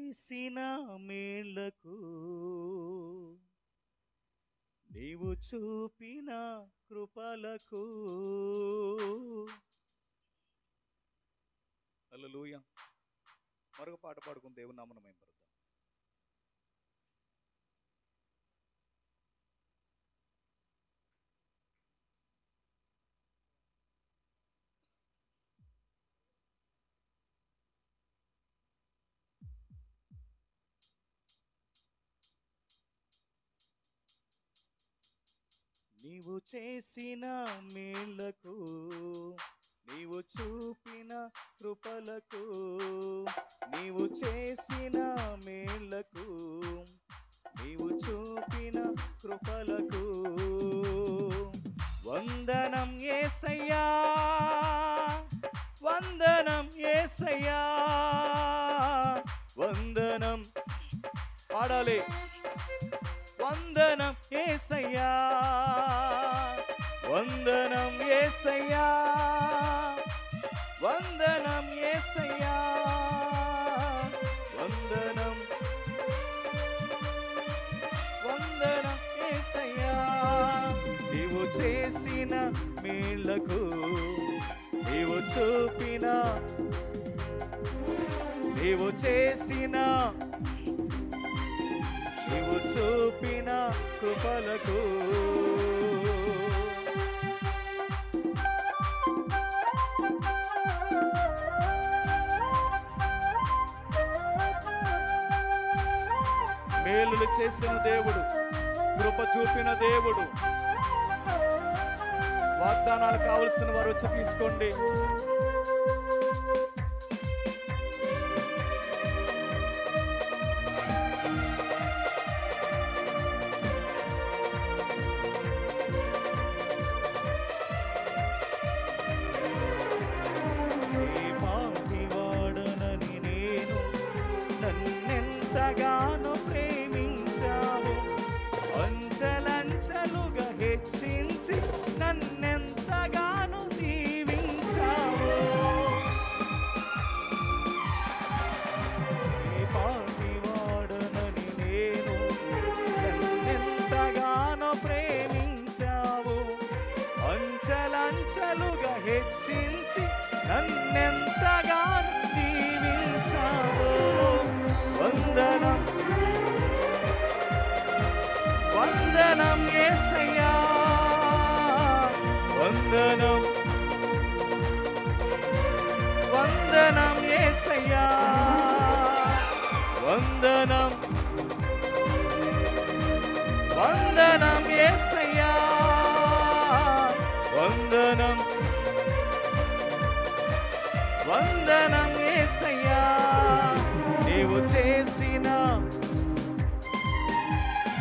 చేసిన మేళ్లకు నీవు చూపిన కృపలకు. హల్లెలూయా. మరొక పాట పాడుకుని దేవుని నామమున మహిమపరుద్దాం. నీవు చేసిన మేళ్లకు నీవు చూపిన కృపలకు, నీవు చేసిన మేళ్లకు నీవు చూపిన కృపలకు వందనం యేసయ్యా, వందనం యేసయ్యా, వందనం. పాడాలి. వందనం యేసయ్యా, వందనం యేసయ్యా, వందనం యేసయ్యా, వందనం, వందనం యేసయ్యా. నీవు చేసిన మేళ్లకు నీవు చూపిన, నీవు చేసిన, నీవు చూపిన కృపలకు. మేలులు చేసిన దేవుడు, కృప చూపిన దేవుడు. వాగ్దానాలు కావలసిన వారు వచ్చి తీసుకోండి. నన్నెంతగానో ప్రేమించావు, అంచెలంచెలుగా హెచ్చించి నన్నెంతగానో దీవించావు. నీ పాటివాడనని నేను నన్నెంతగానో ప్రేమించావు, అంచెలంచెలుగా హెచ్చించి నన్నెంతగానో దీవించావు. వందనం, వందనం యేసయ్యా, వందనం, వందనం యేసయ్యా, వందనం, వందనం యేసయ్యా, వందనం, వందనం యేసయ్యా. నీవు చేసిన,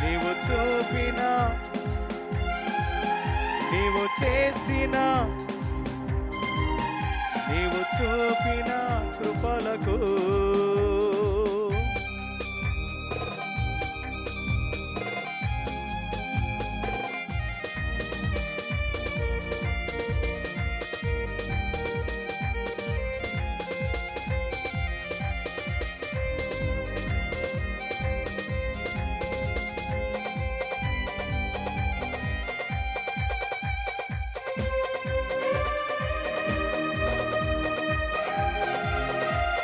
నీవు చూపిన, నీవు చేసిన, నీవు చూపిన కృపలకు.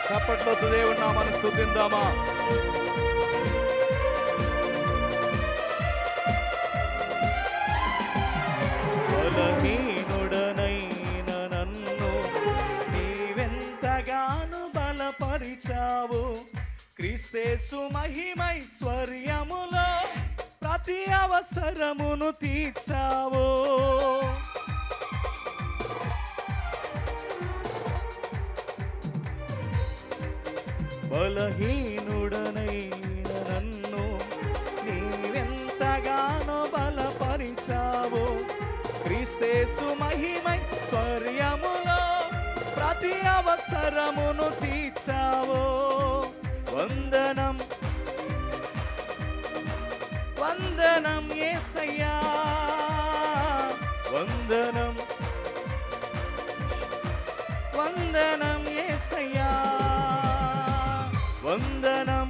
చప్పట్లో దేవుని నామాన్ని స్తుతిద్దామా. బలహీనుడనైన నన్ను నీవెంతగానో బలపరిచావు, క్రీస్తేసు మహిమైశ్వర్యములో ప్రతి అవసరమును తీర్చావు. బలహీనుడనైన నన్ను నీవెంతగానో బలపరిచావు, క్రీస్తేసు మహిమైశ్వర్యములో ప్రతి అవసరమును తీర్చావు. వందనం, వందనం యేసయ్యా, వందనం, వందనం యేసయ్యా, వందనం,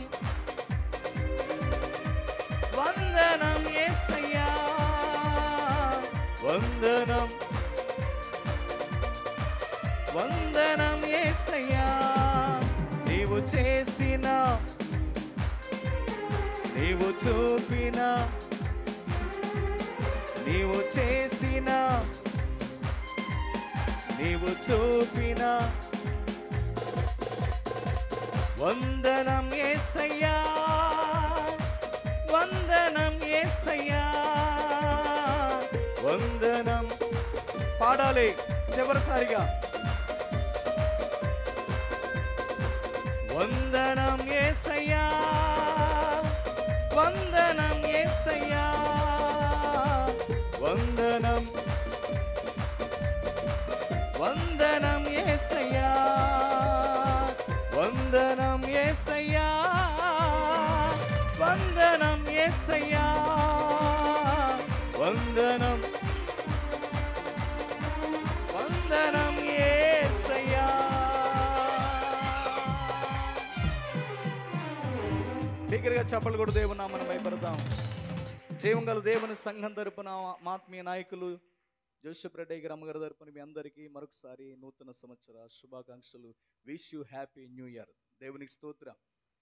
వందనం వందనం యేసయ్యా, నీవు చేసిన నీవు చూపిన నీవు చేసిన నీవు చూపిన వందనం యేసయ్యా, వందనం యేసయ్యా, వందనం. పాడాలి చివరిసారిగా. వందనం యేసయ్యా, వందనం యేసయ్యా, వందనం వందనం యేసయ్యా, వందనం యేసయ్యా, వందనం యేసయ్యా, వందనం వందనం యేసయ్యా. దగ్గరగా చప్పలు కూడా దేవుని నామమున భయపడతాం. జీవం గల దేవుని సంఘం తరపున ఆత్మీయ నాయకులు జోసెఫ్ రెడ్డి గారు, అమ్మగారి తరపున మీ అందరికీ మరొకసారి నూతన సంవత్సర శుభాకాంక్షలు. Wish you happy new year. దేవునికి స్తోత్రం.